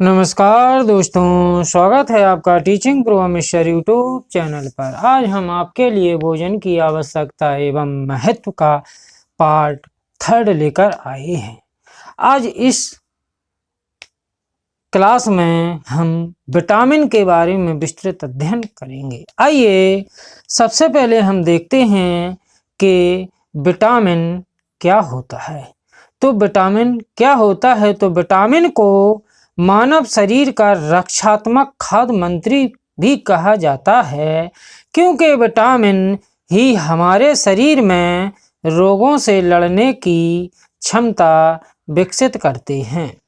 नमस्कार दोस्तों, स्वागत है आपका teaching pro mister YouTube channel पर। आज हम आपके लिए भोजन की आवश्यकता एवं महत्व का पार्ट 3 लेकर आए हैं। आज इस क्लास में हम विटामिन के बारे में विस्तृत अध्ययन करेंगे। आइए सबसे पहले हम देखते हैं कि विटामिन क्या होता है। तो विटामिन क्या होता है, तो विटामिन को मानव शरीर का रक्षात्मक खाद्य मंत्री भी कहा जाता है, क्योंकि विटामिन ही हमारे शरीर में रोगों से लड़ने की क्षमता विकसित करते हैं।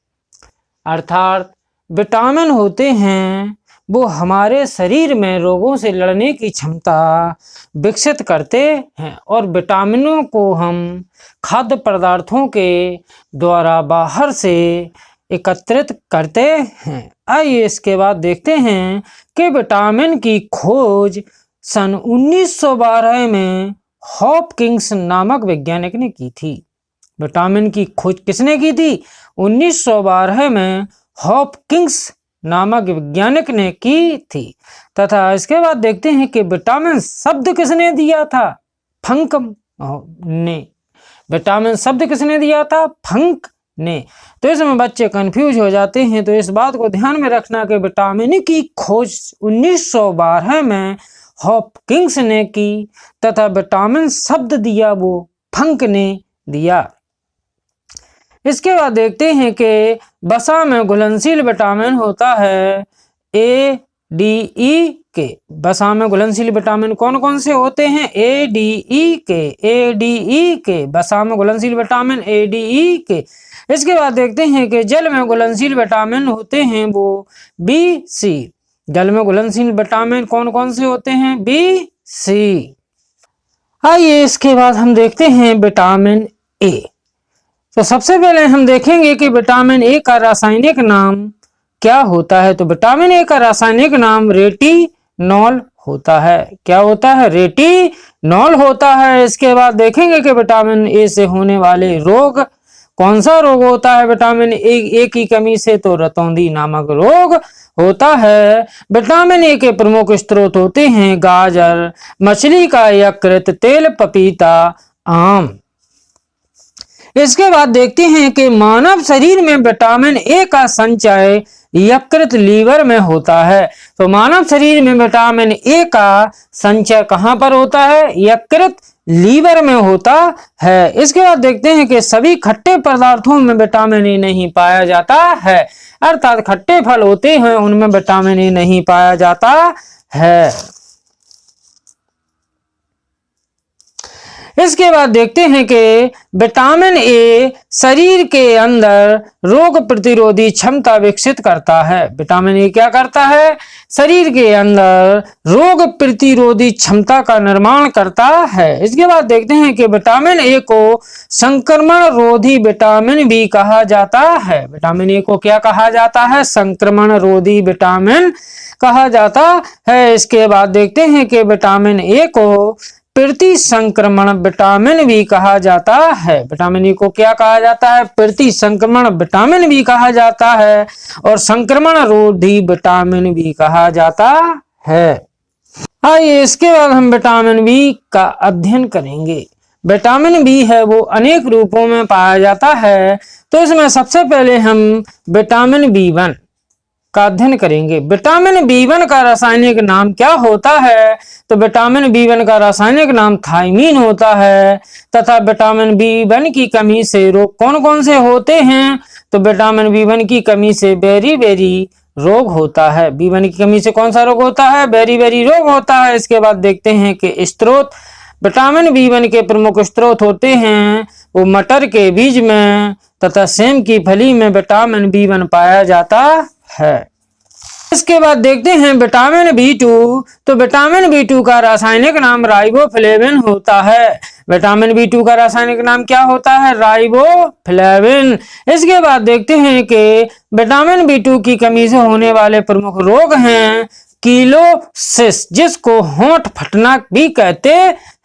अर्थात विटामिन होते हैं वो हमारे शरीर में रोगों से लड़ने की क्षमता विकसित करते हैं, और विटामिनों को हम खाद्य पदार्थों के द्वारा बाहर से एकत्रित करते हैं। आइए इसके बाद देखते हैं कि विटामिन की खोज सन 1912 में हॉपकिंस नामक वैज्ञानिक ने की थी। विटामिन की खोज किसने की थी? 1912 में हॉपकिंस नामक वैज्ञानिक ने की थी। तथा इसके बाद देखते हैं कि विटामिन शब्द किसने दिया था? फंक ने। विटामिन शब्द किसने दिया था? फंक ने। तो इसमें बच्चे कंफ्यूज हो जाते हैं, तो इस बात को ध्यान में रखना कि विटामिन की खोज 1912 में हॉपकिंस ने की तथा विटामिन शब्द दिया वो फंक ने दिया। इसके बाद देखते हैं कि वसा में घुलनशील विटामिन होता है ADE के। वसा में घुलनशील विटामिन कौन कौन से होते हैं? ADE के वसा में घुलनशील विटामिन ADE के। इसके बाद देखते हैं कि जल में घुलनशील विटामिन होते हैं वो BC। जल में घुलनशील विटामिन कौन कौन से होते हैं? BC। आइए इसके बाद हम देखते हैं विटामिन A। तो सबसे पहले हम देखेंगे कि विटामिन A का रासायनिक नाम क्या होता है। तो विटामिन A का रासायनिक नाम रेटिनॉल होता है। क्या होता है? रेटिनॉल होता है। इसके बाद देखेंगे कि विटामिन A से होने वाले रोग, कौन सा रोग होता है विटामिन A की कमी से? तो रतौंधी नामक रोग होता है। विटामिन A के प्रमुख स्रोत होते हैं गाजर, मछली का यकृत, तेल, पपीता, आम। इसके बाद देखते हैं कि मानव शरीर में विटामिन A का संचय यकृत, लीवर में होता है। तो मानव शरीर में विटामिन A का संचय कहाँ पर होता है? यकृत, लीवर में होता है। इसके बाद देखते हैं कि सभी खट्टे पदार्थों में विटामिन A नहीं पाया जाता है। अर्थात खट्टे फल होते हैं उनमें विटामिन A नहीं पाया जाता है। इसके बाद देखते हैं कि विटामिन A शरीर के अंदर रोग प्रतिरोधी क्षमता विकसित करता है। विटामिन A क्या करता है? शरीर के अंदर रोग प्रतिरोधी क्षमता का निर्माण करता है। इसके बाद देखते हैं कि विटामिन A को संक्रमण रोधी विटामिन भी कहा जाता है। विटामिन A को क्या कहा जाता है? संक्रमण रोधी विटामिन कहा जाता है। इसके बाद देखते हैं कि विटामिन A को प्रति संक्रमण विटामिन भी कहा जाता है। विटामिन A को क्या कहा जाता है? प्रति संक्रमण विटामिन भी कहा जाता है, और संक्रमण रोधी विटामिन भी कहा जाता है। आइए इसके बाद हम विटामिन B का अध्ययन करेंगे। विटामिन B है वो अनेक रूपों में पाया जाता है। तो इसमें सबसे पहले हम विटामिन B1 का अध्ययन करेंगे। विटामिन B1 का रासायनिक नाम क्या होता है? तो विटामिन B1 का रासायनिक नाम थायमीन होता है। तथा विटामिन B1 की कमी से रोग कौन कौन से होते हैं? तो विटामिन B1 की कमी से बेरी रोग होता है। B1 की कमी से कौन सा रोग होता है? बेरी रोग होता है। इसके बाद देखते हैं कि स्त्रोत विटामिन B1 के प्रमुख स्त्रोत होते हैं वो मटर के बीज में तथा सेम की फली में विटामिन B1 पाया जाता है। इसके बाद देखते हैं विटामिन B2। तो विटामिन B2 का रासायनिक नाम राइबोफ्लेविन होता है। विटामिन B2 का रासायनिक नाम क्या होता है? राइबोफ्लेविन। इसके बाद देखते हैं कि विटामिन B2 की कमी से होने वाले प्रमुख रोग हैं कीलोसिस, जिसको होंठ फटना भी कहते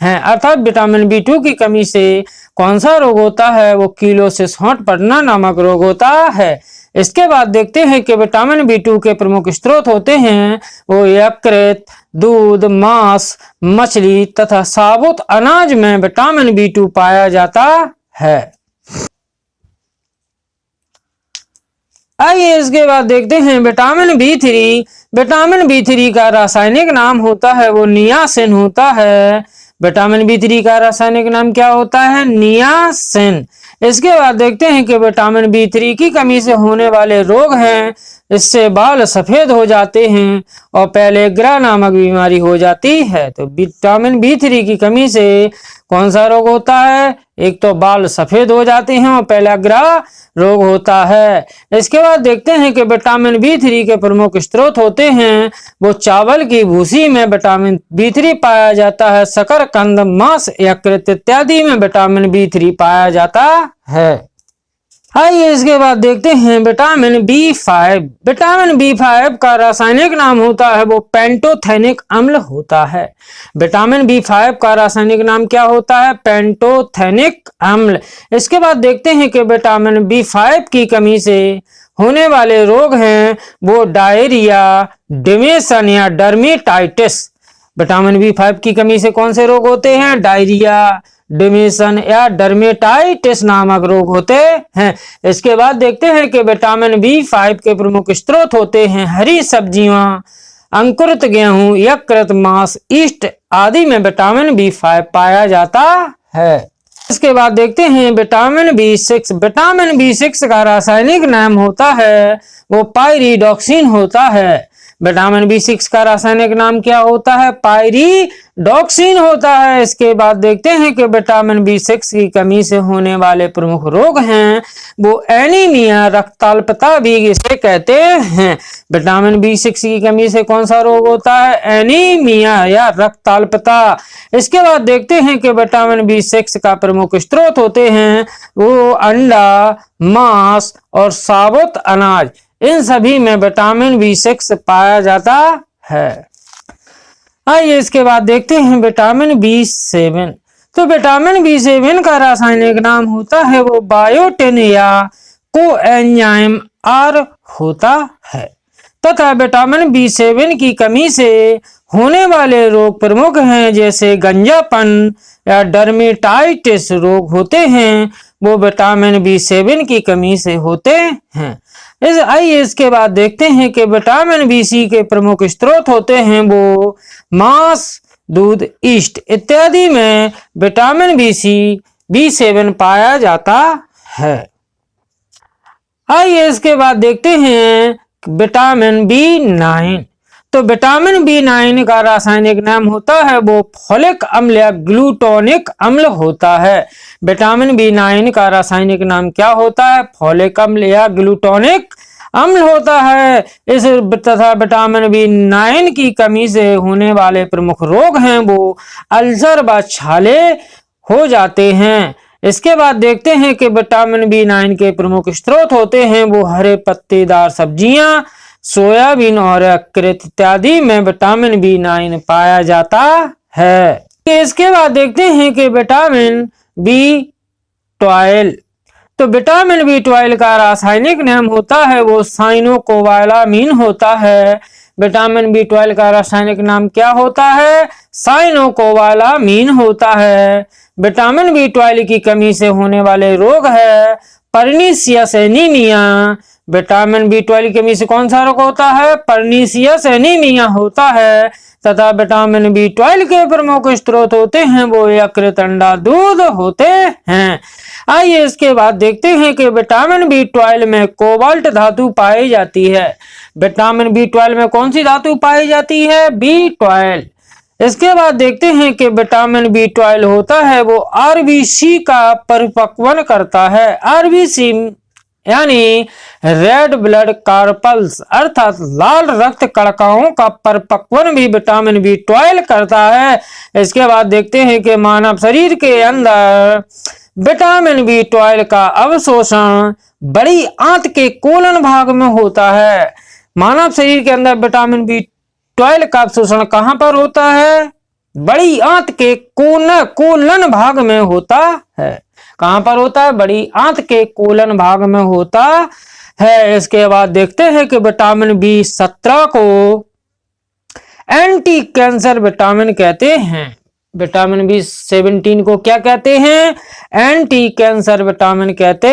हैं। अर्थात विटामिन B2 की कमी से कौन सा रोग होता है? वो कीलोसिस, होंठ फटना नामक रोग होता है। इसके बाद देखते हैं कि विटामिन B2 के प्रमुख स्रोत होते हैं वो यकृत, दूध, मांस, मछली तथा साबुत अनाज में विटामिन B2 पाया जाता है। आइए इसके बाद देखते हैं विटामिन B3। विटामिन B3 का रासायनिक नाम होता है वो नियासिन होता है। विटामिन B3 का रासायनिक नाम क्या होता है? नियासिन। इसके बाद देखते हैं कि विटामिन B3 की कमी से होने वाले रोग हैं। इससे बाल सफेद हो जाते हैं और पहले ग्रह नामक बीमारी हो जाती है। तो विटामिन B3 की कमी से कौन सा रोग होता है? एक तो बाल सफेद हो जाते हैं और पहला ग्रह रोग होता है। इसके बाद देखते हैं कि विटामिन B3 के प्रमुख स्रोत होते हैं वो चावल की भूसी में विटामिन B3 पाया जाता है। शकरकंद, मांस, यकृत इत्यादि में विटामिन B3 पाया जाता है। आइए इसके बाद देखते हैं विटामिन B5। विटामिन B5 का रासायनिक नाम होता है वो पेंटोथेनिक अम्ल होता है। विटामिन B5 का रासायनिक नाम क्या होता है? पेंटोथेनिक अम्ल। इसके बाद देखते हैं कि विटामिन B5 की कमी से होने वाले रोग हैं वो डायरिया, डिमेशन या डर्मेटाइटिस। विटामिन B5 की कमी से कौन से रोग होते हैं? डायरिया, डिमेशन या डर्मेटाइटिस नामक रोग होते हैं। इसके बाद देखते हैं कि विटामिन B5 के प्रमुख स्रोत होते हैं हरी सब्जियां, अंकुरित गेहूं, यकृत, मांस, यीस्ट आदि में विटामिन B5 पाया जाता है। इसके बाद देखते हैं विटामिन B6। विटामिन B6 का रासायनिक नाम होता है वो पायरिडॉक्सिन होता है। विटामिन B6 का रासायनिक नाम क्या होता है? पायरिडॉक्सिन होता है। इसके बाद देखते हैं कि विटामिन B6 की कमी से होने वाले प्रमुख रोग हैं वो एनीमिया, रक्ताल्पता भी इसे कहते हैं। विटामिन B6 की कमी से कौन सा रोग होता है? एनीमिया या रक्ताल्पता। इसके बाद देखते हैं कि विटामिन B6 का प्रमुख स्रोत होते हैं वो अंडा, मांस और साबुत अनाज। इन सभी में विटामिन B6 पाया जाता है। आइए इसके बाद देखते हैं विटामिन B7। तो विटामिन B7 का रासायनिक नाम होता है वो बायोटिन या कोएंजाइम R होता है तथा विटामिन B7 की कमी से होने वाले रोग प्रमुख हैं जैसे गंजापन या डर्मेटाइटिस रोग होते हैं वो विटामिन B7 की कमी से होते हैं। आइए इसके बाद देखते हैं कि विटामिन B6 के प्रमुख स्रोत होते हैं वो मांस, दूध, यीस्ट इत्यादि में विटामिन B7 पाया जाता है। आइए इसके बाद देखते हैं विटामिन B9। तो विटामिन B9 का रासायनिक नाम होता है वो फोलिक अम्ल या ग्लूटोनिक अम्ल होता है। विटामिन B9 का रासायनिक नाम क्या होता है? फोलिक अम्ल या ग्लूटोनिक अम्ल होता है। इस तथा विटामिन B9 की कमी से होने वाले प्रमुख रोग हैं वो अल्सर व छाले हो जाते हैं। इसके बाद देखते हैं कि विटामिन B9 के प्रमुख स्रोत होते हैं वो हरे पत्तेदार सब्जियां, सोयाबीन और यकृत इत्यादि में विटामिन B9 पाया जाता है। इसके बाद देखते हैं कि विटामिन B12। तो विटामिन B12 का रासायनिक नाम होता है वो साइनोकोबालामीन होता है। विटामिन B12 का रासायनिक नाम क्या होता है? साइनोकोबालामीन होता है। विटामिन B12 की कमी से होने वाले रोग है परनीसियस एनीमिया। विटामिन B12 की कमी से कौन सा रोग होता है? परनीसियस एनीमिया होता है तथा विटामिन B12 के प्रमुख स्रोत होते हैं वो यकृत, अंडा, दूध होते हैं। आइए इसके बाद देखते हैं कि विटामिन B12 में कोबाल्ट धातु पाई जाती है। विटामिन B12 में कौन सी धातु पाई जाती है? B12। इसके बाद देखते हैं कि विटामिन B12 होता है वो RBC का परिपक्वन करता है। RBC यानी रेड ब्लड कार्पल्स अर्थात लाल रक्त कणिकाओं का परिपक्वन भी विटामिन B12 करता है। इसके बाद देखते हैं कि मानव शरीर के अंदर विटामिन B12 का अवशोषण बड़ी आंत के कोलन भाग में होता है। मानव शरीर के अंदर विटामिन B12 का अवशोषण कहां पर होता है? बड़ी आंत के कोलन भाग में होता है। कहां पर होता है? बड़ी आंत के कोलन भाग में होता है। इसके बाद देखते हैं कि विटामिन B17 को एंटी कैंसर विटामिन कहते हैं। विटामिन B17 को क्या कहते हैं? एंटी कैंसर विटामिन कहते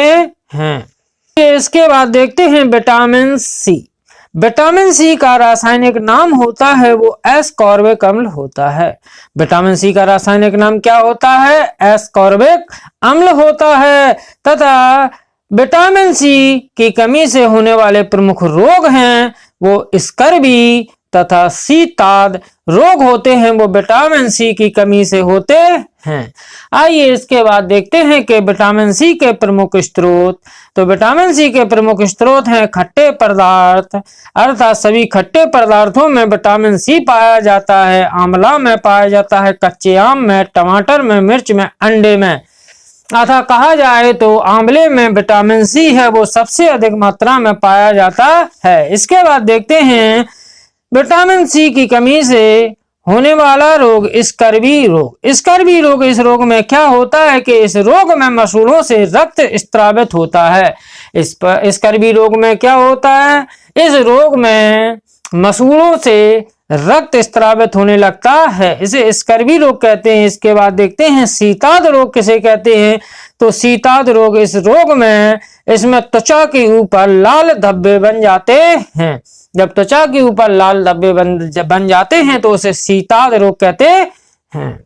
हैं। इसके बाद देखते हैं विटामिन सी। विटामिन सी का रासायनिक नाम होता है वो एस्कॉर्बिक अम्ल होता है। विटामिन सी का रासायनिक नाम क्या होता है? एस्कॉर्बिक अम्ल होता है। तथा विटामिन सी की कमी से होने वाले प्रमुख रोग हैं वो स्कर्वी तथा शीताद रोग होते हैं, वो विटामिन सी की कमी से होते हैं। आइए इसके बाद देखते हैं कि विटामिन सी के प्रमुख स्रोत। तो विटामिन सी के प्रमुख स्रोत हैं खट्टे पदार्थ, अर्थात सभी खट्टे पदार्थों में विटामिन सी पाया जाता है। आंवला में पाया जाता है, कच्चे आम में, टमाटर में, मिर्च में, अंडे में। अतः कहा जाए तो आंवले में विटामिन सी है वो सबसे अधिक मात्रा में पाया जाता है। इसके बाद देखते हैं विटामिन सी की कमी से होने वाला रोग स्कर्वी रोग। स्कर्वी रोग, इस रोग में क्या होता है कि इस रोग में मसूड़ों से रक्त स्त्रावित होता है। स्कर्वी रोग में क्या होता है? इस रोग में मसूड़ों से रक्त स्त्रावित होने लगता है, इसे स्कर्वी रोग कहते हैं। इसके बाद देखते हैं शीताद रोग किसे कहते हैं। तो शीताद रोग, इस रोग में इसमें त्वचा के ऊपर लाल धब्बे बन जाते हैं। जब त्वचा के ऊपर लाल धब्बे बन जाते हैं तो उसे शीताद रोग कहते हैं।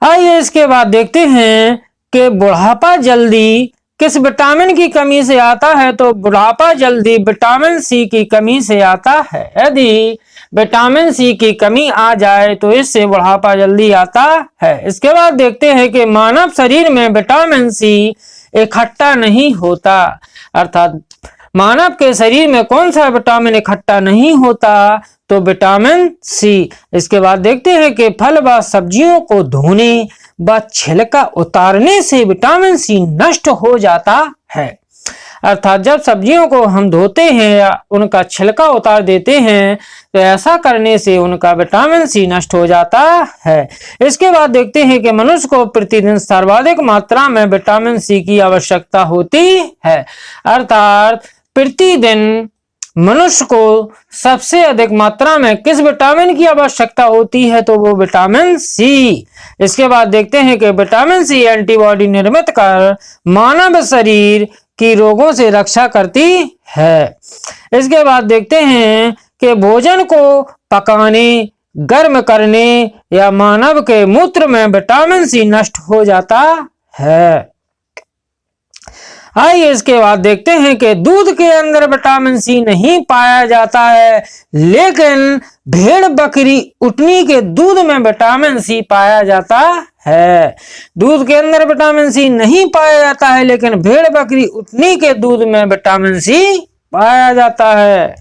आइए इसके बाद देखते हैं कि बुढ़ापा जल्दी किस विटामिन की कमी से आता है। तो बुढ़ापा जल्दी विटामिन सी की कमी से आता है। यदि विटामिन सी की कमी आ जाए तो इससे बुढ़ापा जल्दी आता है। इसके बाद देखते हैं कि मानव शरीर में विटामिन सी इकट्ठा नहीं होता, अर्थात मानव के शरीर में कौन सा विटामिन इकट्ठा नहीं होता? तो विटामिन सी। इसके बाद देखते हैं कि फल व सब्जियों को धोने व छिलका उतारने से विटामिन सी नष्ट हो जाता है। अर्थात जब सब्जियों को हम धोते हैं या उनका छिलका उतार देते हैं तो ऐसा करने से उनका विटामिन सी नष्ट हो जाता है। इसके बाद देखते हैं कि मनुष्य को प्रतिदिन सर्वाधिक मात्रा में विटामिन सी की आवश्यकता होती है। अर्थात प्रतिदिन मनुष्य को सबसे अधिक मात्रा में किस विटामिन की आवश्यकता होती है? तो वो विटामिन सी। इसके बाद देखते हैं कि विटामिन सी एंटीबॉडी निर्मित कर मानव शरीर की रोगों से रक्षा करती है। इसके बाद देखते हैं कि भोजन को पकाने, गर्म करने या मानव के मूत्र में विटामिन सी नष्ट हो जाता है। आइए इसके बाद देखते हैं कि दूध के अंदर विटामिन सी नहीं पाया जाता है, लेकिन भेड़, बकरी, ऊँटनी के दूध में विटामिन सी पाया जाता है। दूध के अंदर विटामिन सी नहीं पाया जाता है, लेकिन भेड़, बकरी, ऊँटनी के दूध में विटामिन सी पाया जाता है।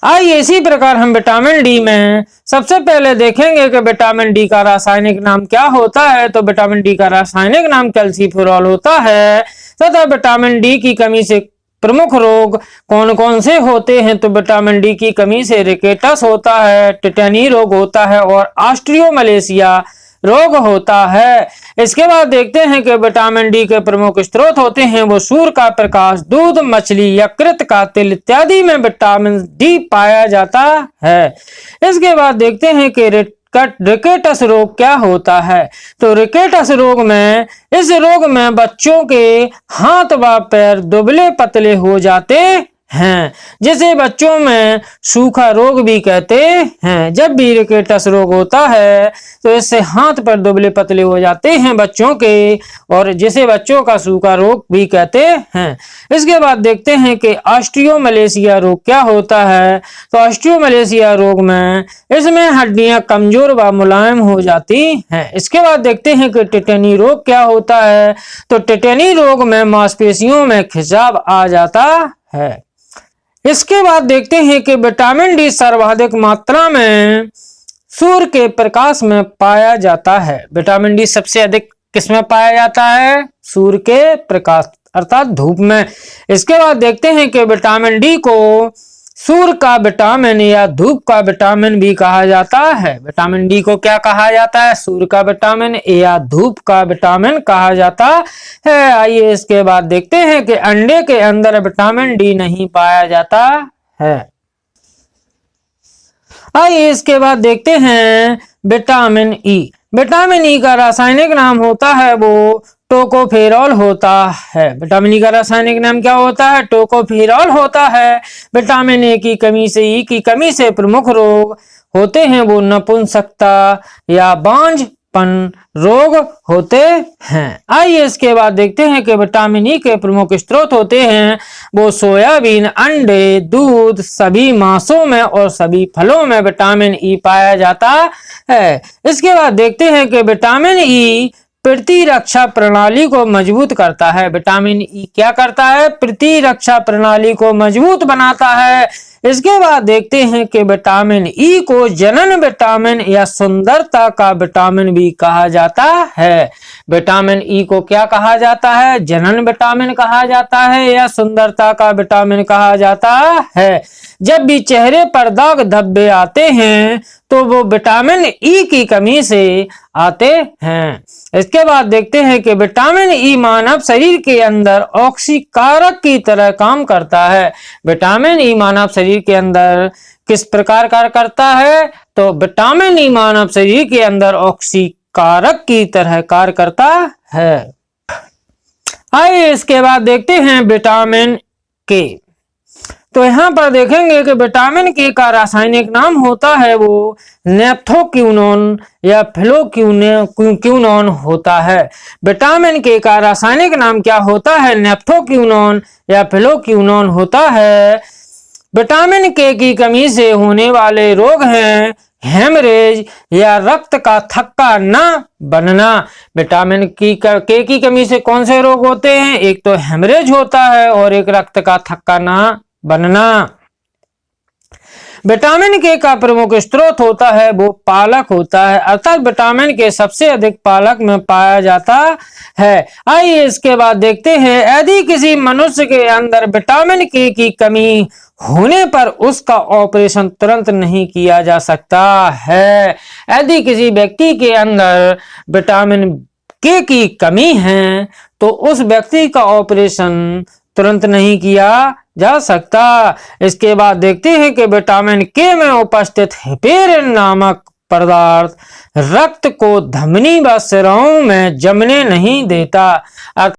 आइए इसी प्रकार हम विटामिन डी में सबसे पहले देखेंगे कि विटामिन डी का रासायनिक नाम क्या होता है। तो विटामिन डी का रासायनिक नाम कैल्सीफेरॉल होता है। तथा विटामिन डी की कमी से प्रमुख रोग कौन कौन से होते हैं? तो विटामिन डी की कमी से रिकेटस होता है, टिटेनी रोग होता है और ऑस्टियोमलेशिया रोग होता है। इसके बाद देखते हैं कि विटामिन डी के प्रमुख स्रोत होते हैं वो सूर्य का प्रकाश, दूध, मछली, यकृत का तेल इत्यादि में विटामिन डी पाया जाता है। इसके बाद देखते हैं कि रिकेटस रोग क्या होता है। तो रिकेटस रोग में, इस रोग में बच्चों के हाथ व पैर दुबले पतले हो जाते हैं, जिसे बच्चों में सूखा रोग भी कहते हैं। जब भी रिकेटस रोग होता है तो इससे हाथ पर दुबले पतले हो जाते हैं बच्चों के, और जिसे बच्चों का सूखा रोग भी कहते हैं। इसके बाद देखते हैं कि ऑस्टियोमलेशिया रोग क्या होता है। तो ऑस्टियोमलेशिया रोग में इसमें हड्डियां कमजोर व मुलायम हो जाती हैं। इसके बाद देखते हैं कि टिटेनी रोग क्या होता है। तो टिटेनी रोग में मांसपेशियों में खिंचाव आ जाता है। इसके बाद देखते हैं कि विटामिन डी सर्वाधिक मात्रा में सूर्य के प्रकाश में पाया जाता है। विटामिन डी सबसे अधिक किसमें पाया जाता है? सूर्य के प्रकाश, अर्थात धूप में। इसके बाद देखते हैं कि विटामिन डी को सूर्य का विटामिन या धूप का विटामिन भी कहा जाता है। विटामिन डी को क्या कहा जाता है? सूर्य का विटामिन या धूप का विटामिन कहा जाता है। आइए इसके बाद देखते हैं कि अंडे के अंदर विटामिन डी नहीं पाया जाता है। आइए इसके बाद देखते हैं विटामिन ई। विटामिन ई का रासायनिक नाम होता है वो टोकोफेरॉल होता है। विटामिन ई का रासायनिक नाम क्या होता है? टोकोफेरॉल होता है। विटामिन ई की कमी से प्रमुख रोग होते हैं वो नपुंसकता या बांझपन रोग होते हैं। आइए इसके बाद देखते हैं कि विटामिन ई के प्रमुख स्रोत होते हैं वो सोयाबीन, अंडे, दूध, सभी मांसों में और सभी फलों में विटामिन ई पाया जाता है। इसके बाद देखते हैं कि विटामिन ई प्रतिरक्षा प्रणाली को मजबूत करता है। विटामिन ई क्या करता है? प्रतिरक्षा प्रणाली को मजबूत बनाता है। इसके बाद देखते हैं कि विटामिन ई को जनन विटामिन या सुंदरता का विटामिन भी कहा जाता है। विटामिन ई को क्या कहा जाता है? जनन विटामिन कहा जाता है या सुंदरता का विटामिन कहा जाता है। जब भी चेहरे पर दाग धब्बे आते हैं तो वो विटामिन ई की कमी से आते हैं। इसके बाद देखते हैं कि विटामिन ई मानव शरीर के अंदर ऑक्सीकारक की तरह काम करता है। विटामिन ई मानव शरीर के अंदर किस प्रकार कार्य करता है? तो विटामिन ई मानव शरीर के अंदर ऑक्सीकारक की तरह कार्य करता है। आइए इसके बाद देखते हैं विटामिन के। तो यहाँ पर देखेंगे कि विटामिन के का रासायनिक नाम होता है वो नेप्थोक्विनोन या फ्लोक्विनोन होता है। विटामिन के का रासायनिक नाम क्या होता है? नेप्थोक्विनोन या फ्लोक्विनोन होता है। विटामिन के की कमी से होने वाले रोग हैं हेमरेज या रक्त का थक्का न बनना। विटामिन के की कमी से कौन से रोग होते हैं? एक तो हेमरेज होता है और एक रक्त का थक्का न बनना। विटामिन के का प्रमुख स्रोत होता है वो पालक होता है, अर्थात विटामिन के सबसे अधिक पालक में पाया जाता है। आइए इसके बाद देखते हैं यदि किसी मनुष्य के अंदर विटामिन के की कमी होने पर उसका ऑपरेशन तुरंत नहीं किया जा सकता है। यदि किसी व्यक्ति के अंदर विटामिन के की कमी है तो उस व्यक्ति का ऑपरेशन तुरंत नहीं किया जा सकता। इसके बाद देखते हैं कि विटामिन के में उपस्थित हेपेरिन नामक पदार्थ रक्त को धमनी व सिराओं में जमने नहीं देता।